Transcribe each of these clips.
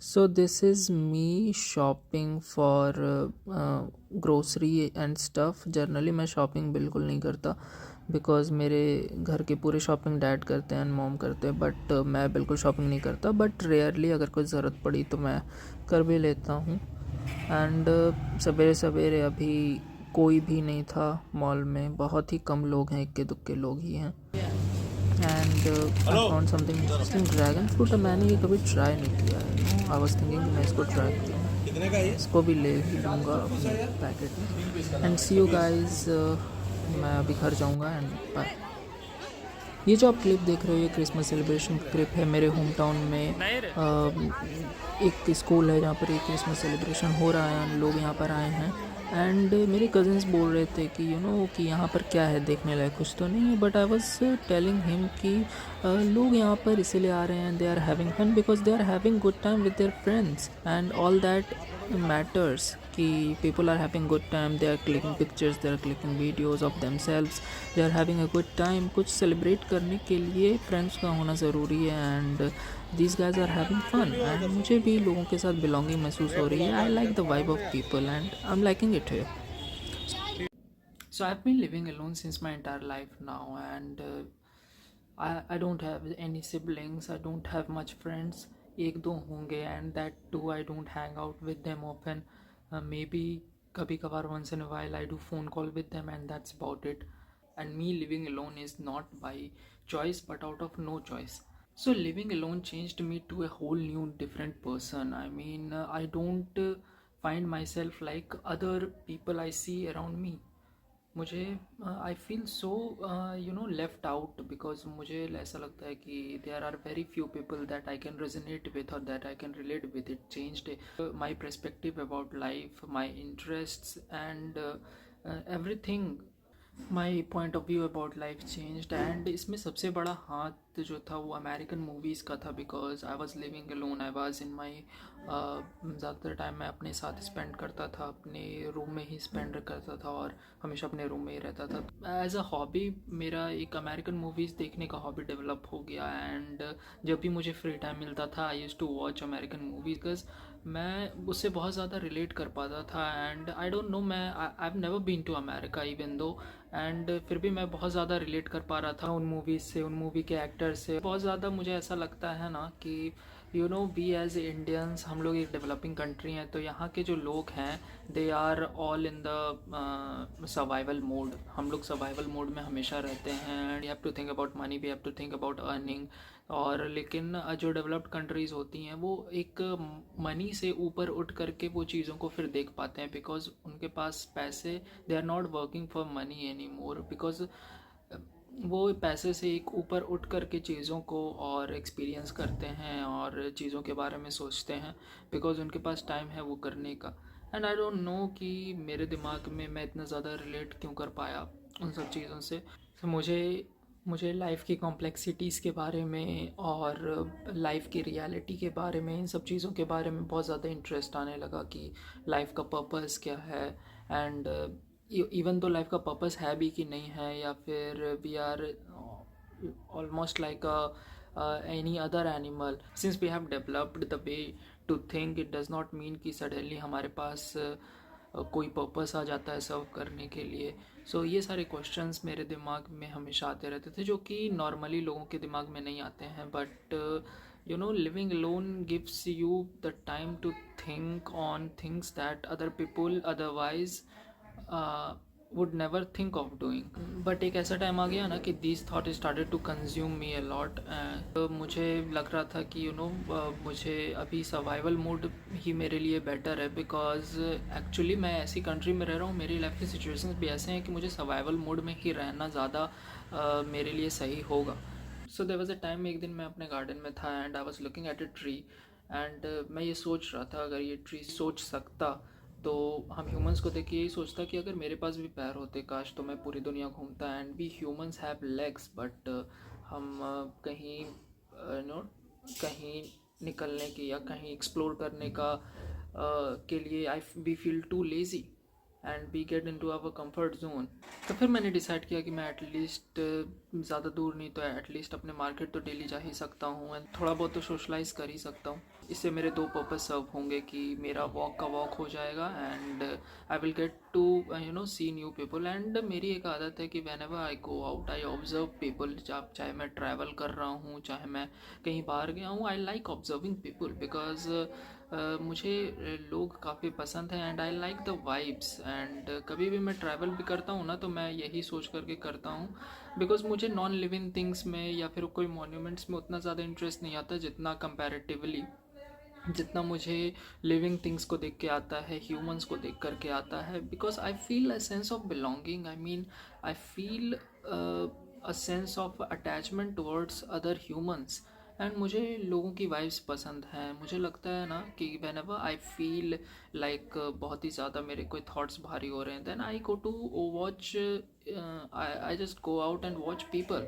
So this is me shopping for grocery and stuff. Generally मैं shopping बिल्कुल नहीं करता बिकॉज़ मेरे घर के पूरे शॉपिंग डैड करते हैं एंड मॉम करते हैं, बट मैं बिल्कुल शॉपिंग नहीं करता. बट रेयरली अगर कोई ज़रूरत पड़ी तो मैं कर भी लेता हूँ. एंड सवेरे सवेरे अभी कोई भी नहीं था मॉल में, बहुत ही कम लोग हैं, इक्के दुक्के लोग ही हैं. And I found something interesting. Dragon fruit मैंने ये कभी ट्राई नहीं किया है. आई वाज थिंकिंग मैं इसको ट्राई करूँ, इसको भी ले ही लूँगा अपने पैकेट में. एंड सी यू गाइस, मैं अभी घर जाऊँगा एंड बाय. ये जो आप क्लिप देख रहे हो ये क्रिसमस सेलिब्रेशन क्लिप है. मेरे होम टाउन में एक स्कूल है जहाँ पर एक क्रिसमस सेलिब्रेशन हो रहा है. लोग यहाँ पर आए हैं एंड मेरे कज़न्स बोल रहे थे कि कि यहाँ पर क्या है देखने लायक, कुछ तो नहीं है. But I was telling him कि लोग यहाँ पर इसीलिए आ रहे हैं, they are having fun because they are having good time with their friends and all that matters. कि people are having good time, they are clicking pictures, they are clicking videos of themselves, they are having a good time. कुछ celebrate करने के लिए friends का होना ज़रूरी है and these guys are having fun and मुझे भी लोगों के साथ belonging महसूस हो रही है. I like the vibe of people and I'm liking it here. So I've been living alone since my entire life now and I don't have any siblings, I don't have much friends. एक दो होंगे and that too I don't hang out with them often. Maybe कभी कभार once in a while I do phone call with them and that's about it. And me living alone is not by choice but out of no choice. So living alone changed me to a whole new different person. I mean, I don't find myself like other people I see around me. मुझे I feel so left out because मुझे ऐसा लगता है कि there are very few people that I can resonate with और that I can relate with. It changed my perspective about life, my interests and everything. My point of view about life changed and इसमें सबसे बड़ा हाथ जो था वो American movies का था. Because I was living alone, I was in my ज़्यादातर टाइम मैं अपने साथ स्पेंड करता था, अपने रूम में ही स्पेंड करता था और हमेशा अपने रूम में ही रहता था. एज अ हॉबी मेरा एक अमेरिकन मूवीज़ देखने का हॉबी डेवलप हो गया एंड जब भी मुझे फ्री टाइम मिलता था I use to watch American movies because मैं उससे बहुत ज़्यादा रिलेट कर पाता था. एंड आई डोंट नो, मैं I have never been to America even though and फिर भी मैं बहुत ज़्यादा रिलेट कर पा रहा था उन मूवीज़ से, उन मूवी के एक्टर से. बहुत ज़्यादा मुझे ऐसा लगता है ना कि वी एज इंडियंस, हम लोग एक डेवलपिंग कंट्री हैं तो यहाँ के जो लोग हैं they are all in the survival mode. हम लोग सर्वाइवल मोड में हमेशा रहते हैं. We have to think about money, we have to think about earning. और लेकिन जो डेवलप्ड कंट्रीज़ होती हैं वो एक मनी से ऊपर उठ करके वो चीज़ों को फिर देख पाते हैं बिकॉज उनके पास पैसे, they are not working for money any more because वो पैसे से एक ऊपर उठ करके चीज़ों को और एक्सपीरियंस करते हैं और चीज़ों के बारे में सोचते हैं बिकॉज उनके पास टाइम है वो करने का. एंड आई डोंट नो कि मेरे दिमाग में मैं इतना ज़्यादा रिलेट क्यों कर पाया उन सब चीज़ों से. तो मुझे लाइफ की कॉम्प्लेक्सिटीज़ के बारे में और लाइफ की रियलिटी के बारे में, इन सब चीज़ों के बारे में बहुत ज़्यादा इंटरेस्ट आने लगा कि लाइफ का पर्पस क्या है. एंड इवन तो लाइफ का पर्पस है भी कि नहीं है, या फिर we are almost like any other animal. Since we have developed the way to think, it does not mean कि सडनली हमारे पास कोई पर्पस आ जाता है सर्व करने के लिए. सो ये सारे क्वेश्चंस मेरे दिमाग में हमेशा आते रहते थे जो कि नॉर्मली लोगों के दिमाग में नहीं आते हैं. But living alone gives you the time to think on things that other people otherwise would never think of doing. But एक ऐसा टाइम आ गया ना कि this thought started to consume me a lot. मुझे लग रहा था कि मुझे अभी सर्वाइवल मोड ही मेरे लिए बेटर है बिकॉज एक्चुअली मैं ऐसी कंट्री में रह रहा हूँ, मेरी लाइफ के सिचुएशंस भी ऐसे हैं कि मुझे सर्वाइवल मोड में ही रहना ज़्यादा मेरे लिए सही होगा. So there was a time, एक दिन मैं अपने गार्डन में था and I was looking at a tree and मैं ये सोच रहा था अगर ये ट्री सोच सकता तो हम ह्यूमंस को देख के यही सोचता कि अगर मेरे पास भी पैर होते काश तो मैं पूरी दुनिया घूमता. And we humans have legs but हम कहीं कहीं निकलने की या कहीं एक्सप्लोर करने का के लिए we feel too lazy and we get into our comfort zone. तो फिर मैंने डिसाइड किया कि मैं एटलीस्ट ज़्यादा दूर नहीं तो एटलीस्ट अपने मार्केट तो डेली जा ही सकता हूँ एंड थोड़ा बहुत तो सोशलाइज कर ही सकता हूँ. इससे मेरे दो पर्पस सर्व होंगे कि मेरा वॉक का वॉक हो जाएगा and I will get to see new people. And मेरी एक आदत है कि whenever I go out I observe people. चाहे मैं ट्रैवल कर रहा हूँ, चाहे मैं कहीं बाहर गया हूँ, I like observing people because मुझे लोग काफ़ी पसंद हैं and I like the vibes. And कभी भी मैं ट्रैवल भी करता हूँ ना, तो मैं यही सोच करके करता हूँ बिकॉज मुझे नॉन लिविंग थिंग्स में या फिर कोई मॉन्यूमेंट्स में उतना ज़्यादा इंटरेस्ट नहीं आता जितना मुझे लिविंग थिंग्स को देख के आता है, ह्यूमंस को देख करके आता है। Because I feel a sense of belonging, I feel a sense of attachment towards other humans. And मुझे लोगों की वाइब्स पसंद हैं। मुझे लगता है ना कि when ever I feel like बहुत ही ज़्यादा मेरे कोई थॉट्स भारी हो रहे हैं, then I go to watch, I just go out and watch people.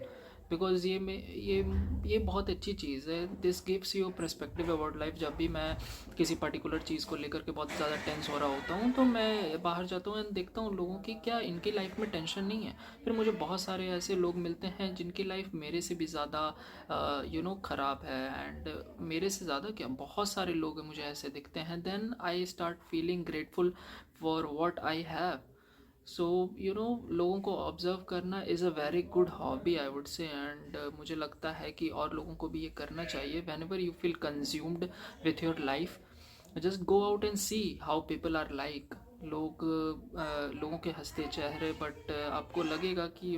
Because ये बहुत अच्छी चीज़ है। This gives you perspective about life. जब भी मैं किसी पर्टिकुलर चीज़ को लेकर के बहुत ज़्यादा टेंस हो रहा होता हूँ, तो मैं बाहर जाता हूँ एंड देखता हूँ लोगों की क्या इनकी लाइफ में टेंशन नहीं है। फिर मुझे बहुत सारे ऐसे लोग मिलते हैं जिनकी लाइफ मेरे से भी ज़्यादा ख़राब है। एंड मेरे से ज़्यादा क्या, बहुत सारे लोग मुझे ऐसे दिखते हैं। Then I start feeling grateful for what I have. So लोगों को ऑब्जर्व करना is a very good hobby I would say. And मुझे लगता है कि और लोगों को भी ये करना चाहिए। Whenever you feel consumed with your life, just go out and see how people are like. लोगों के हंसते चेहरे, बट आपको लगेगा कि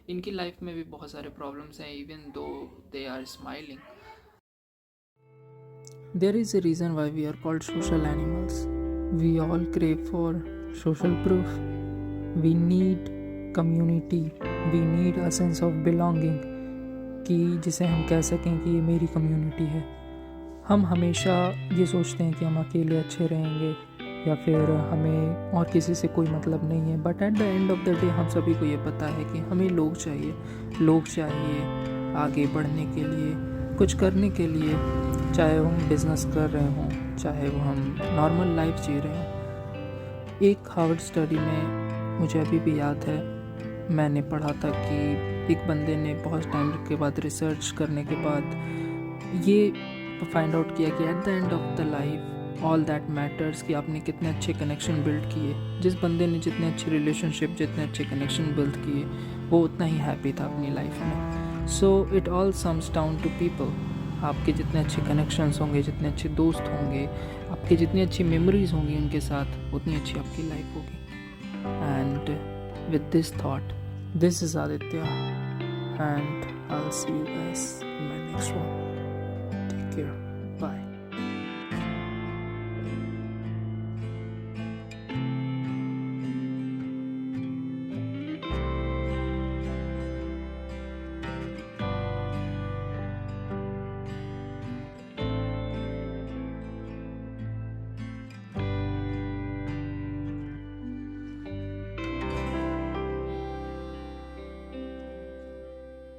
इनकी लाइफ में भी बहुत सारे प्रॉब्लम्स हैं, even though they are smiling. There is a reason why we are called social animals. We all crave for social proof. We need community. We need a sense of belonging, कि जिसे हम कह सकें कि ये मेरी community है। हम हमेशा ये सोचते हैं कि हम अकेले अच्छे रहेंगे या फिर हमें और किसी से कोई मतलब नहीं है, but at the end of the day हम सभी को ये पता है कि हमें लोग चाहिए आगे बढ़ने के लिए, कुछ करने के लिए। चाहे वो हम बिज़नेस कर रहे हों, चाहे वो हम नॉर्मल लाइफ जी रहे हों। एक हार्वर्ड स्टडी में मुझे अभी भी याद है, मैंने पढ़ा था कि एक बंदे ने बहुत टाइम के बाद रिसर्च करने के बाद ये फाइंड आउट किया कि at the end of the life all that matters, कि आपने कितने अच्छे कनेक्शन बिल्ड किए। जिस बंदे ने जितने अच्छे रिलेशनशिप, जितने अच्छे कनेक्शन बिल्ड किए, वो उतना ही हैप्पी था अपनी लाइफ में। So it all sums down to people. आपके जितने अच्छे कनेक्शंस होंगे, जितने अच्छे दोस्त होंगे, आपकी जितनी अच्छी मेमोरीज होंगी उनके साथ, उतनी अच्छी आपकी लाइफ होगी। And with this thought, this is Aditya, and I'll see you guys in my next one. Take care.